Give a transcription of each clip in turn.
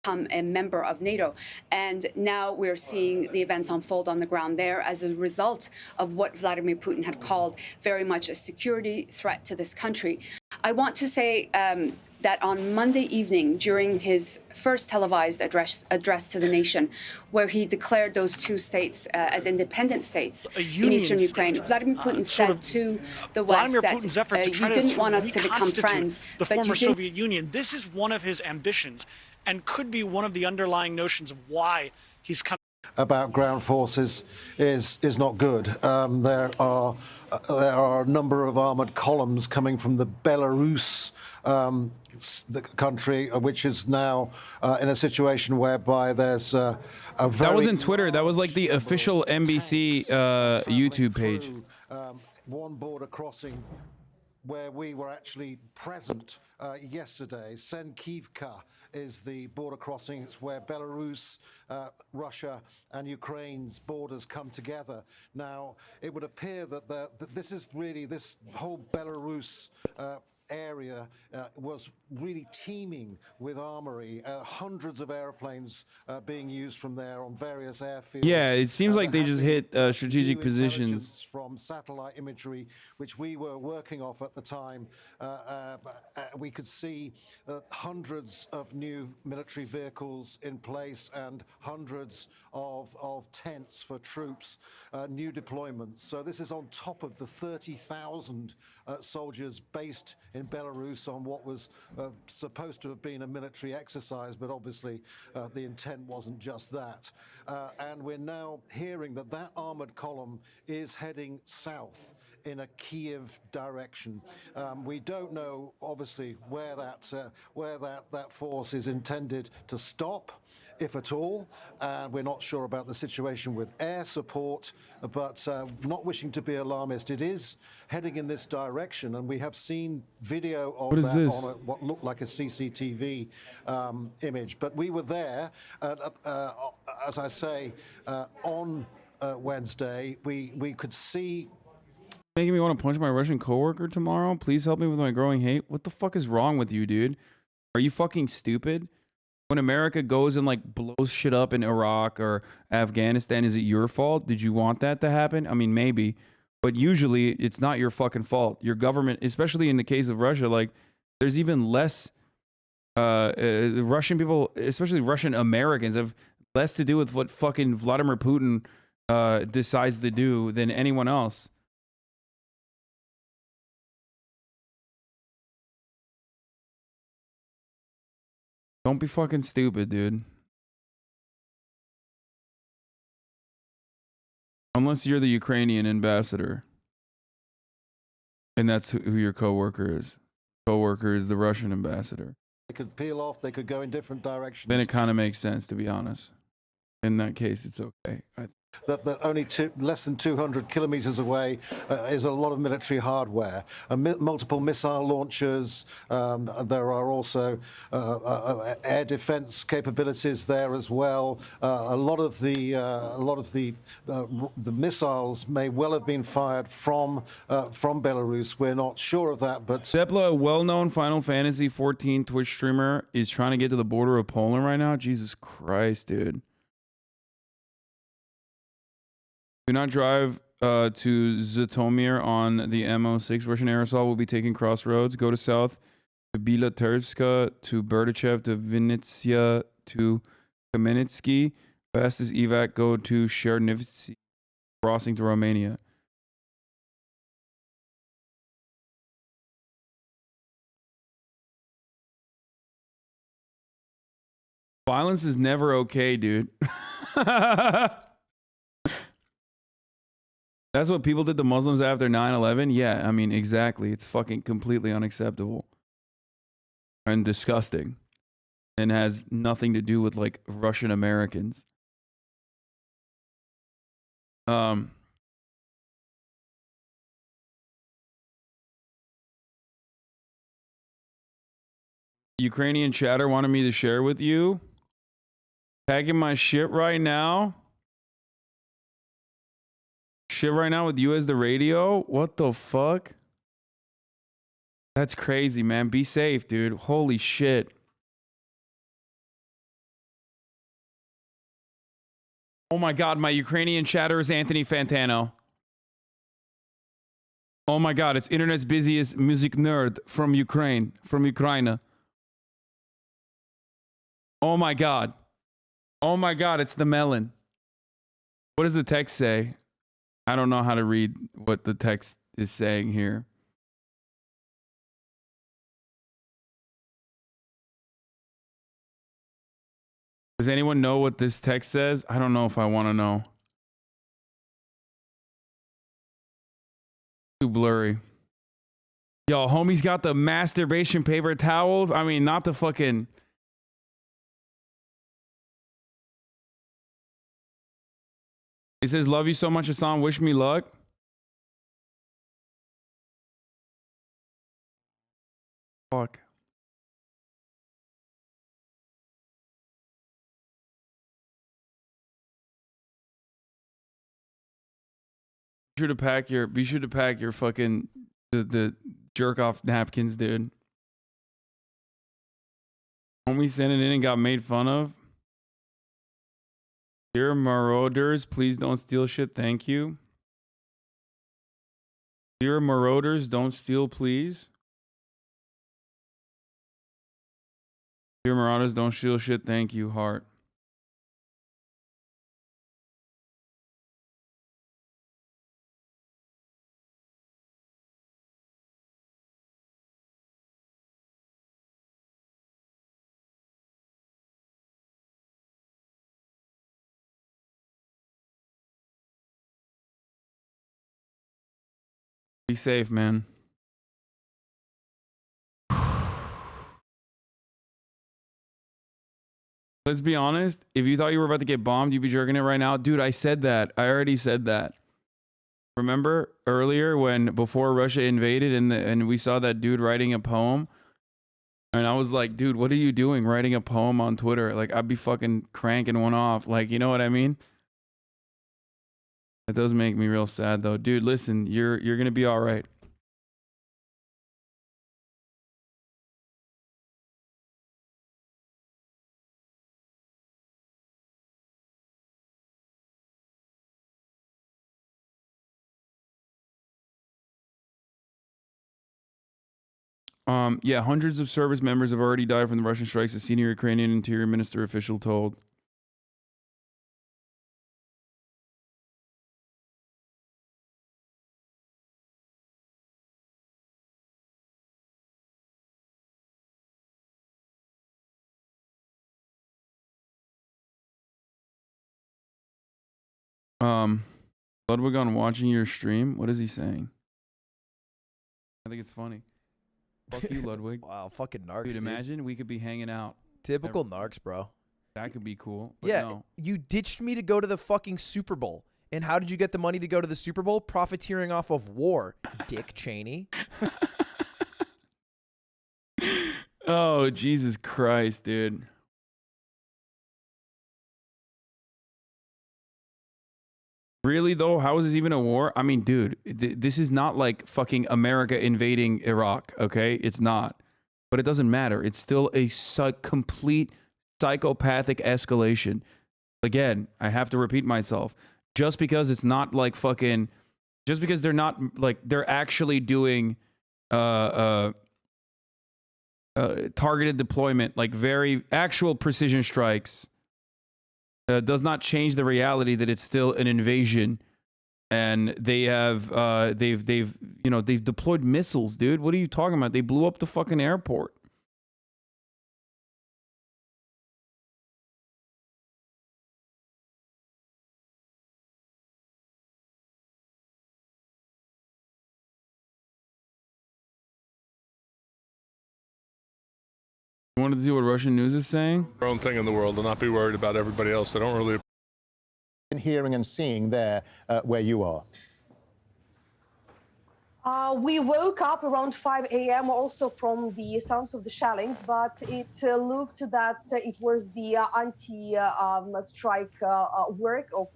become a member of NATO. And now we're seeing the events unfold on the ground there as a result of what Vladimir Putin had called very much a security threat to this country. I want to say that on Monday evening, during his first televised address to the nation, where he declared those two states as independent states in eastern Ukraine, Vladimir Putin said to the West that you didn't want us to become friends, the former Soviet Union. This is one of his ambitions and could be one of the underlying notions of why he's come. About ground forces is not good. There are a number of armored columns coming from the Belarus the country, which is now in a situation whereby there's a very... That wasn't Twitter. That was like the official NBC YouTube page. One border crossing where we were actually present yesterday. Senkivka is the border crossing. It's where Belarus, Russia, and Ukraine's borders come together. Now, it would appear that this is really, this whole Belarus area was really teeming with armory. Hundreds of airplanes being used from there on various airfields. Yeah, it seems like they just hit strategic positions. From satellite imagery, which we were working off at the time, we could see hundreds of new military vehicles in place and hundreds of tents for troops, new deployments. So this is on top of the 30,000 soldiers based in Belarus on what was supposed to have been a military exercise, but obviously the intent wasn't just that. And we're now hearing that that armored column is heading south in a Kiev direction. We don't know, obviously, where that force is intended to stop, if at all, and we're not sure about the situation with air support, but not wishing to be alarmist, it is heading in this direction, and we have seen video of that on what looked like a CCTV image. But we were there, as I say, on Wednesday. We could see. Making me want to punch my Russian coworker tomorrow. Please help me with my growing hate. What the fuck is wrong with you, dude? Are you fucking stupid? When America goes and like blows shit up in Iraq or Afghanistan, is it your fault? Did you want that to happen? I mean, maybe, but usually it's not your fucking fault. Your government, especially in the case of Russia, like there's even less Russian people, especially Russian Americans, have less to do with what fucking Vladimir Putin decides to do than anyone else. Don't be fucking stupid, dude. Unless you're the Ukrainian ambassador. And that's who your coworker is. Coworker is the Russian ambassador. They could peel off, they could go in different directions. Then it kind of makes sense, to be honest. In that case, it's okay. That only less than 200 kilometers away is a lot of military hardware, multiple missile launchers. There are also air defense capabilities there as well. A lot of the missiles may well have been fired from Belarus. We're not sure of that, but Sepla, a well-known Final Fantasy 14 Twitch streamer, is trying to get to the border of Poland right now. Jesus Christ, dude. Do not drive to Zhytomyr on the MO6. Russian aerosol will be taking crossroads. Go to south to Bilaterska, to Berdichev, to Vinnytsia, to Kamenetsky. Fastest evac, go to Chernivtsi, crossing to Romania. Violence is never okay, dude. That's what people did to Muslims after 9/11? Yeah, I mean, exactly. It's fucking completely unacceptable. And disgusting. And has nothing to do with, like, Russian Americans. Ukrainian chatter wanted me to share with you. Tagging my shit right now. Shit right now with you as the radio? What the fuck? That's crazy, man. Be safe, dude. Holy shit. Oh my God, my Ukrainian chatter is Anthony Fantano. Oh my God, it's internet's busiest music nerd from Ukraine, from Ukraine. Oh my God. Oh my God, it's the melon. What does the text say? I don't know how to read what the text is saying here. Does anyone know what this text says? I don't know if I want to know. Too blurry. Yo, homie's got the masturbation paper towels. I mean, not the fucking... He says, love you so much, Hassan. Wish me luck. Fuck. Be sure to pack your fucking the jerk off napkins, dude. Homie sent it in and got made fun of. Dear marauders, please don't steal shit. Thank you. Dear marauders, don't steal, please. Dear marauders, don't steal shit. Thank you, heart. Be safe, man. Let's be honest. If you thought you were about to get bombed, you'd be jerking it right now. Dude, I said that. I already said that. Remember earlier before Russia invaded and we saw that dude writing a poem? And I was like, dude, what are you doing writing a poem on Twitter? Like, I'd be fucking cranking one off. Like, you know what I mean? It does make me real sad, though. Dude, listen, you're going to be all right. Yeah, hundreds of service members have already died from the Russian strikes, a senior Ukrainian interior minister official told. Ludwig on watching your stream. What is he saying? I think it's funny. Fuck you, Ludwig. Wow, fucking narcs. Dude, imagine we could be hanging out. Typical narcs, bro. That could be cool. Yeah, no. You ditched me to go to the fucking Super Bowl. And how did you get the money to go to the Super Bowl? Profiteering off of war, Dick Cheney. Oh, Jesus Christ, dude. Really, though? How is this even a war? I mean, dude, this is not like fucking America invading Iraq, okay? It's not. But it doesn't matter. It's still a complete psychopathic escalation. Again, I have to repeat myself. Just because it's not like fucking... Just because they're not, like, they're actually doing targeted deployment, like very actual precision strikes, does not change the reality that it's still an invasion, and they have they've deployed missiles, dude. What are you talking about? They blew up the fucking airport. You wanted to see what Russian news is saying? Their own thing in the world and not be worried about everybody else. They don't really. Hearing and seeing there where you are. We woke up around 5 a.m. also from the sounds of the shelling, but it looked that it was the anti-strike work of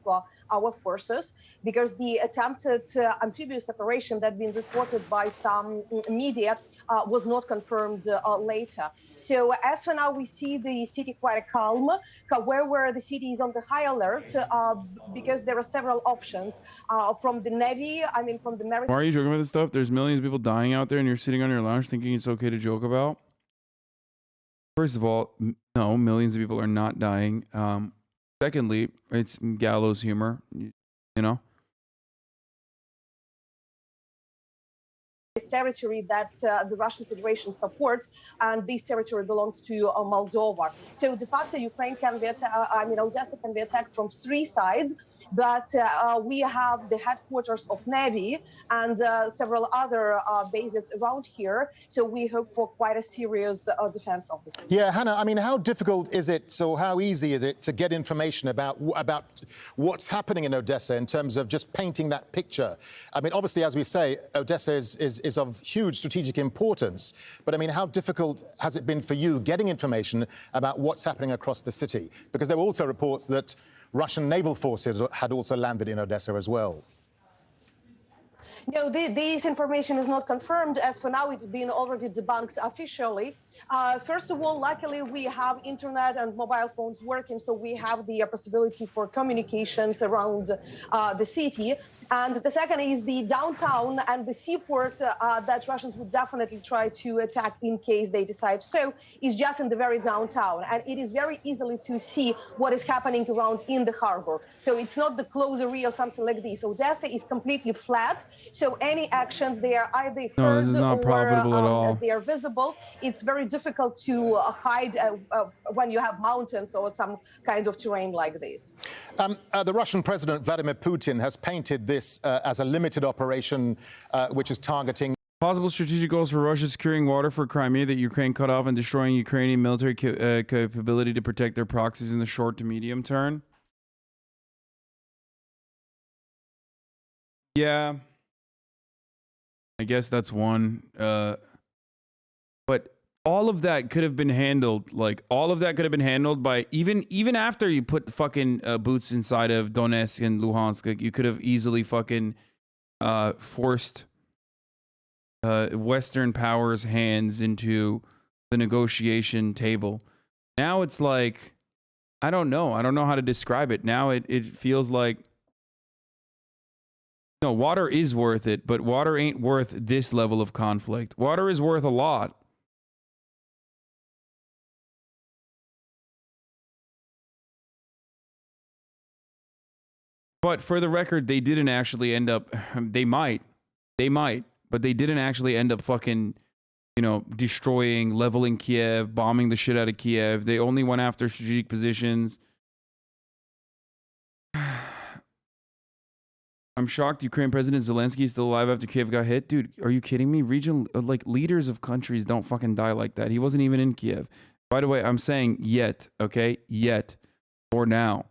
our forces, because the attempted amphibious operation that had been reported by some media was not confirmed later. So as for now, we see the city quite calm. However, the city is on the high alert because there are several options from the Navy, from the maritime. Why are you joking about this stuff? There's millions of people dying out there and you're sitting on your lounge thinking it's okay to joke about? First of all, no, millions of people are not dying. Secondly, it's gallows humor, you know? Territory that the Russian Federation supports, and this territory belongs to Moldova. So de facto, Ukraine can be Odessa can be attacked from three sides, but we have the headquarters of Navy and several other bases around here. So we hope for quite a serious defense of the city. Yeah, Hannah, how difficult is it, so how easy is it to get information about what's happening in Odessa in terms of just painting that picture? Obviously, as we say, Odessa is of huge strategic importance, but how difficult has it been for you getting information about what's happening across the city? Because there were also reports that Russian naval forces had also landed in Odessa as well. No, this information is not confirmed. As for now, it's been already debunked officially. First of all, luckily, we have internet and mobile phones working, so we have the possibility for communications around the city. And the second is the downtown and the seaport that Russians would definitely try to attack in case they decide so, is just in the very downtown. And it is very easily to see what is happening around in the harbor. So it's not the close area or something like this. Odessa is completely flat. So any actions, they are either heard this is not profitable at all. They are visible. It's very difficult to hide when you have mountains or some kind of terrain like this. The Russian President Vladimir Putin has painted this as a limited operation which is targeting Possible strategic goals for Russia: securing water for Crimea that Ukraine cut off and destroying Ukrainian military capability to protect their proxies in the short to medium term. Yeah, I guess that's one. But all of that could have been handled. All of that could have been handled by even after you put the fucking boots inside of Donetsk and Luhansk. You could have easily fucking forced Western powers' hands into the negotiation table. Now it's like, I don't know how to describe it. Now it feels like, no, water is worth it, but water ain't worth this level of conflict. Water is worth a lot. But for the record, they didn't actually end up, they might, but they didn't actually end up fucking, destroying, leveling Kiev, bombing the shit out of Kiev. They only went after strategic positions. I'm shocked Ukraine President Zelensky is still alive after Kiev got hit. Dude, are you kidding me? Regional, leaders of countries don't fucking die like that. He wasn't even in Kiev. By the way, I'm saying yet, okay? Yet. For now.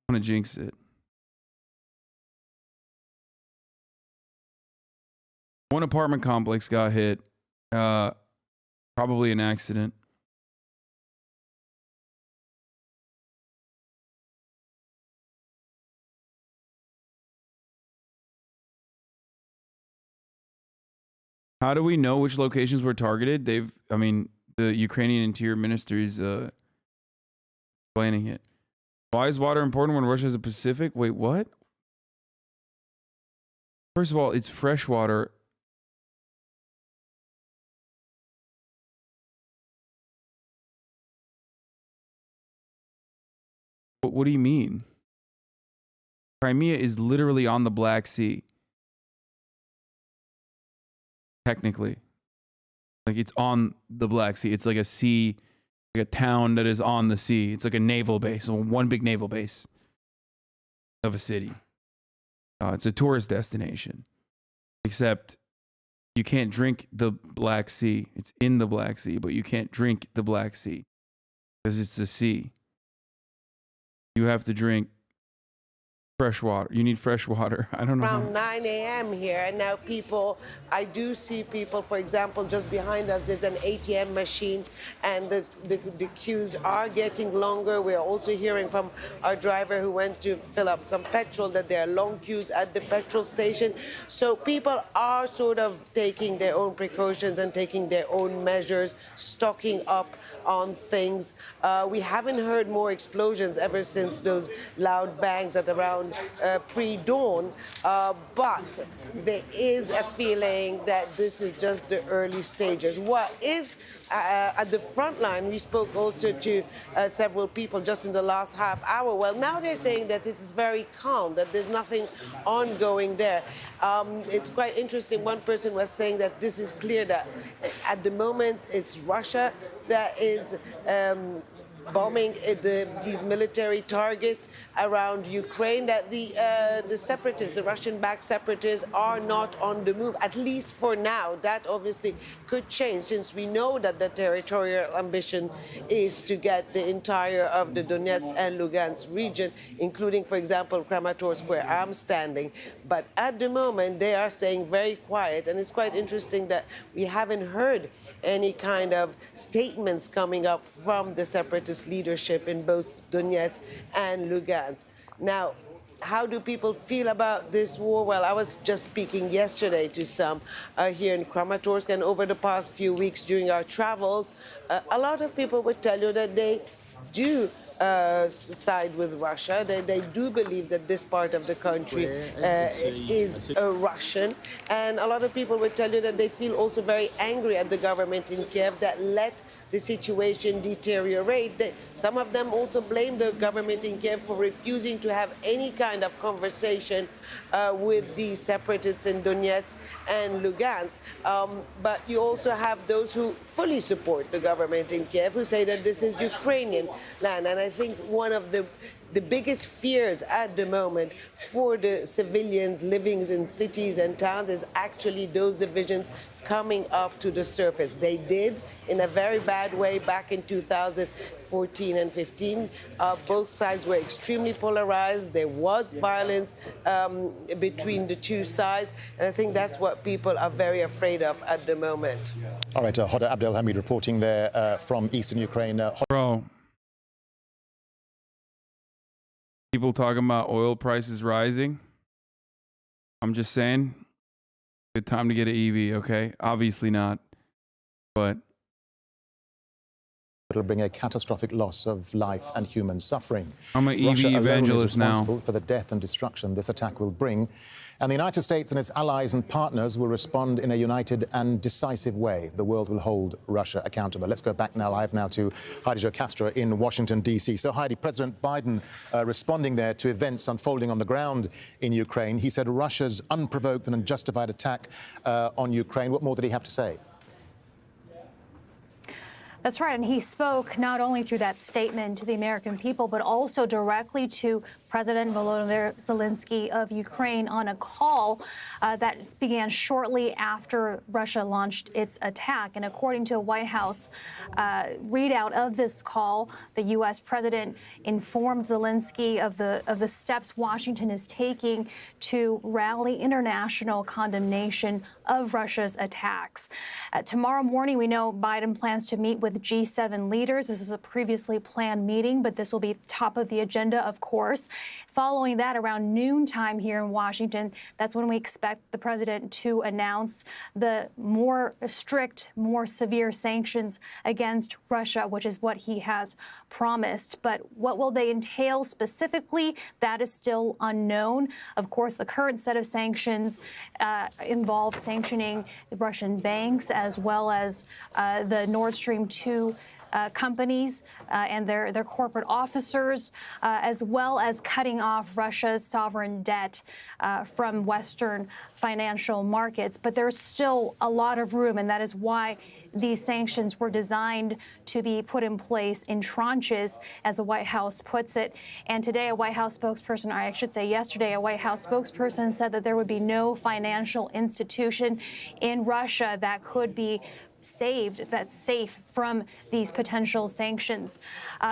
I'm gonna jinx it. One apartment complex got hit. Probably an accident. How do we know which locations were targeted? The Ukrainian Interior Ministry is explaining it. Why is water important when Russia has a Pacific? Wait, what? First of all, it's fresh water. What do you mean? Crimea is literally on the Black Sea. Technically. It's on the Black Sea. It's like a sea, like a town that is on the sea. It's like a naval base, one big naval base of a city. It's a tourist destination. Except you can't drink the Black Sea. It's in the Black Sea, but you can't drink the Black Sea because it's the sea. You have to drink Fresh water. You need fresh water. I don't know. Around 9 a.m. here, and now I do see people, for example, just behind us, there's an ATM machine, and the queues are getting longer. We're also hearing from our driver who went to fill up some petrol that there are long queues at the petrol station. So people are sort of taking their own precautions and taking their own measures, stocking up on things. We haven't heard more explosions ever since those loud bangs at around pre-dawn, but there is a feeling that this is just the early stages. What is at the front line, we spoke also to several people just in the last half hour. Well, now they're saying that it is very calm, that there's nothing ongoing there. It's quite interesting. One person was saying that this is clear that at the moment it's Russia that is bombing these military targets around Ukraine, that the separatists, the Russian-backed separatists, are not on the move, at least for now. That obviously could change, since we know that the territorial ambition is to get the entire of the Donetsk and Lugansk region, including, for example, Kramatorsk, where I'm standing. But at the moment, they are staying very quiet, and it's quite interesting that we haven't heard any kind of statements coming up from the separatist leadership in both Donetsk and Lugansk. Now, how do people feel about this war? Well, I was just speaking yesterday to some here in Kramatorsk, and over the past few weeks during our travels, a lot of people would tell you that they do side with Russia. They do believe that this part of the country is Russian. And a lot of people would tell you that they feel also very angry at the government in Kiev that let the situation deteriorate. Some of them also blame the government in Kiev for refusing to have any kind of conversation with the separatists in Donetsk and Lugansk. But you also have those who fully support the government in Kiev, who say that this is Ukrainian land. And I think one of the biggest fears at the moment for the civilians living in cities and towns is actually those divisions coming up to the surface. They did in a very bad way back in 2014 and 15. Both sides were extremely polarized. There was violence between the two sides. And I think that's what people are very afraid of at the moment. All right, Hoda Abdelhamid reporting there from eastern Ukraine. Bro. People talking about oil prices rising. I'm just saying, good time to get an EV, okay? Obviously not, but it'll bring a catastrophic loss of life and human suffering. I'm an EV Russia alone evangelist is responsible now. for the death and destruction this attack will bring. And the United States and its allies and partners will respond in a united and decisive way. The world will hold Russia accountable. Let's go back now, live now, to Heidi Jo Castro in Washington, D.C. So, Heidi, President Biden responding there to events unfolding on the ground in Ukraine. He said Russia's unprovoked and unjustified attack on Ukraine. What more did he have to say? That's right. And he spoke not only through that statement to the American people, but also directly to President Volodymyr Zelensky of Ukraine on a call that began shortly after Russia launched its attack. And according to a White House readout of this call, the U.S. president informed Zelensky of the steps Washington is taking to rally international condemnation of Russia's attacks. Tomorrow morning, we know Biden plans to meet with G7 leaders. This is a previously planned meeting, but this will be top of the agenda, of course. Following that, around noontime here in Washington, that's when we expect the president to announce the more strict, more severe sanctions against Russia, which is what he has promised. But what will they entail specifically? That is still unknown. Of course, the current set of sanctions involve sanctioning Russian banks as well as the Nord Stream 2 companies and their corporate officers, as well as cutting off Russia's sovereign debt from Western financial markets. But there's still a lot of room, and that is why these sanctions were designed to be put in place in tranches, as the White House puts it. And today, a White House spokesperson, or I should say yesterday, a White House spokesperson said that there would be no financial institution in Russia that could be that's safe from these potential sanctions.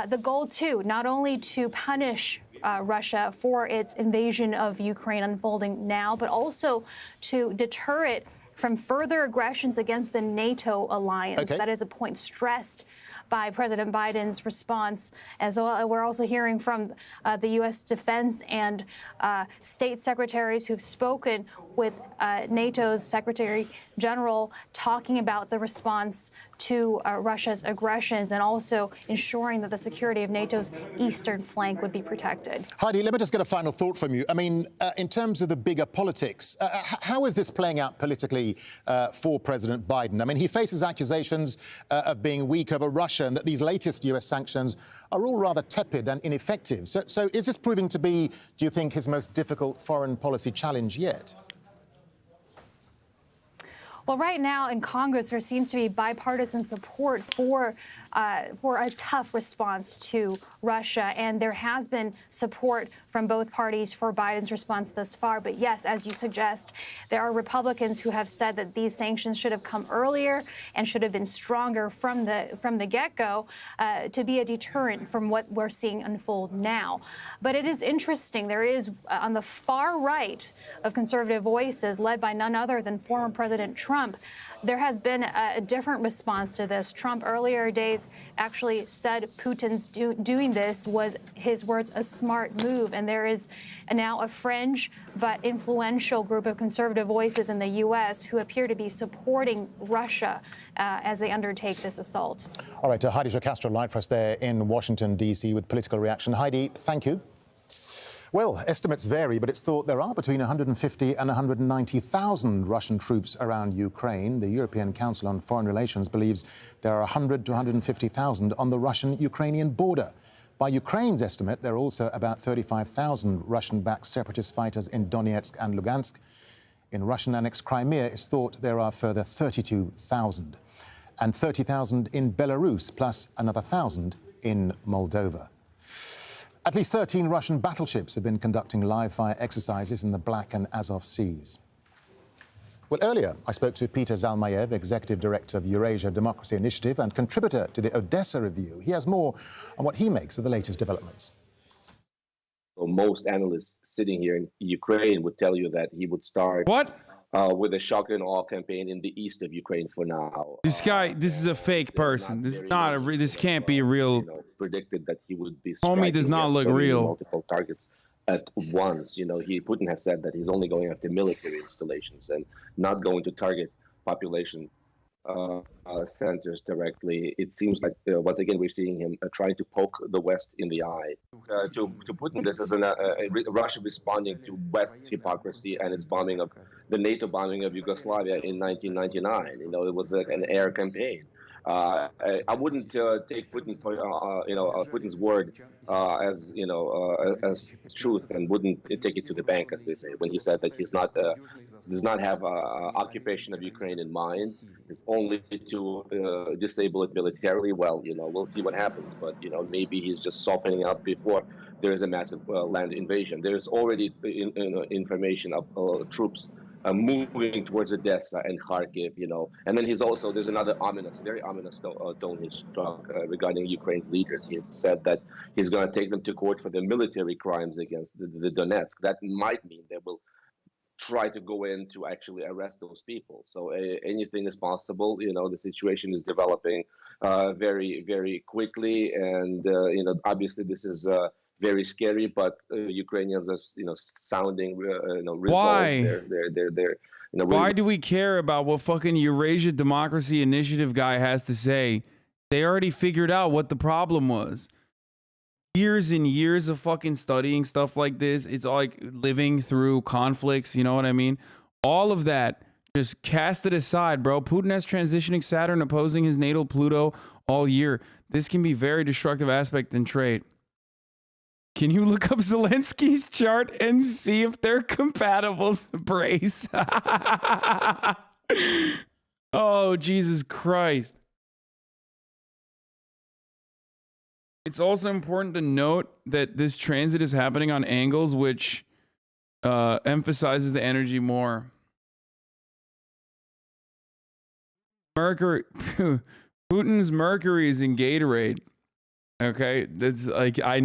The goal, too, not only to punish Russia for its invasion of Ukraine unfolding now, but also to deter it from further aggressions against the NATO alliance. Okay. That is a point stressed by President Biden's response. As well, we're also hearing from the U.S. defense and state secretaries who've spoken with NATO's Secretary General, talking about the response to Russia's aggressions and also ensuring that the security of NATO's eastern flank would be protected. Heidi, let me just get a final thought from you. I mean, in terms of the bigger politics, how is this playing out politically for President Biden? I mean, he faces accusations of being weak over Russia and that these latest U.S. sanctions are all rather tepid and ineffective. So is this proving to be, do you think, his most difficult foreign policy challenge yet? Well, right now in Congress, there seems to be bipartisan support for a tough response to Russia, and there has been support from both parties for Biden's response thus far. But yes, as you suggest, there are Republicans who have said that these sanctions should have come earlier and should have been stronger from the get-go to be a deterrent from what we're seeing unfold now. But it is interesting. There is on the far right of conservative voices, led by none other than former President Trump, there has been a different response to this. Trump earlier days actually said Putin's doing this was, his words, a smart move. And there is now a fringe but influential group of conservative voices in the U.S. who appear to be supporting Russia as they undertake this assault. All right, Heidi Jocastro live for us there in Washington, D.C. with political reaction. Heidi, thank you. Well, estimates vary, but it's thought there are between 150 and 190,000 Russian troops around Ukraine. The European Council on Foreign Relations believes there are 100 to 150,000 on the Russian-Ukrainian border. By Ukraine's estimate, there are also about 35,000 Russian-backed separatist fighters in Donetsk and Lugansk. In Russian-annexed Crimea, it's thought there are further 32,000, and 30,000 in Belarus, plus another 1,000 in Moldova. At least 13 Russian battleships have been conducting live-fire exercises in the Black and Azov Seas. Well, earlier, I spoke to Peter Zalmayev, Executive Director of Eurasia Democracy Initiative and contributor to the Odessa Review. He has more on what he makes of the latest developments. Well, most analysts sitting here in Ukraine would tell you that he would start with a shock and awe campaign in the east of Ukraine for now. This guy, this is a fake person. This is not a. This can't be a real. Predicted that he would be. Homie does not look real. Multiple targets at once. Putin has said that he's only going after military installations and not going to target population centers directly. It seems like once again we're seeing him trying to poke the West in the eye. To Putin, this is Russia responding to West's hypocrisy and its bombing of the NATO bombing of Yugoslavia in 1999. It was like an air campaign. I wouldn't take Putin for Putin's word as truth, and wouldn't take it to the bank, as they say, when he said that he's not does not have occupation of Ukraine in mind. It's only to disable it militarily. Well, we'll see what happens, but maybe he's just softening up before there is a massive land invasion. There's already information of troops moving towards Odessa and Kharkiv, and then there's another very ominous tone he struck regarding Ukraine's leaders. He said that he's going to take them to court for their military crimes against the Donetsk. That might mean they will try to go in to actually arrest those people. So anything is possible. The situation is developing very, very quickly, and obviously this is very scary, but Ukrainians are, sounding, resolved. Why? They're Why do we care about what fucking Eurasia Democracy Initiative guy has to say? They already figured out what the problem was. Years and years of fucking studying stuff like this. It's like living through conflicts. You know what I mean? All of that, just cast it aside, bro. Putin has transitioning Saturn opposing his natal Pluto all year. This can be very destructive aspect and trait. Can you look up Zelensky's chart and see if they're compatible? Brace. Oh, Jesus Christ. It's also important to note that this transit is happening on angles which emphasizes the energy more. Mercury, Putin's Mercury is in Gatorade. Okay, that's like I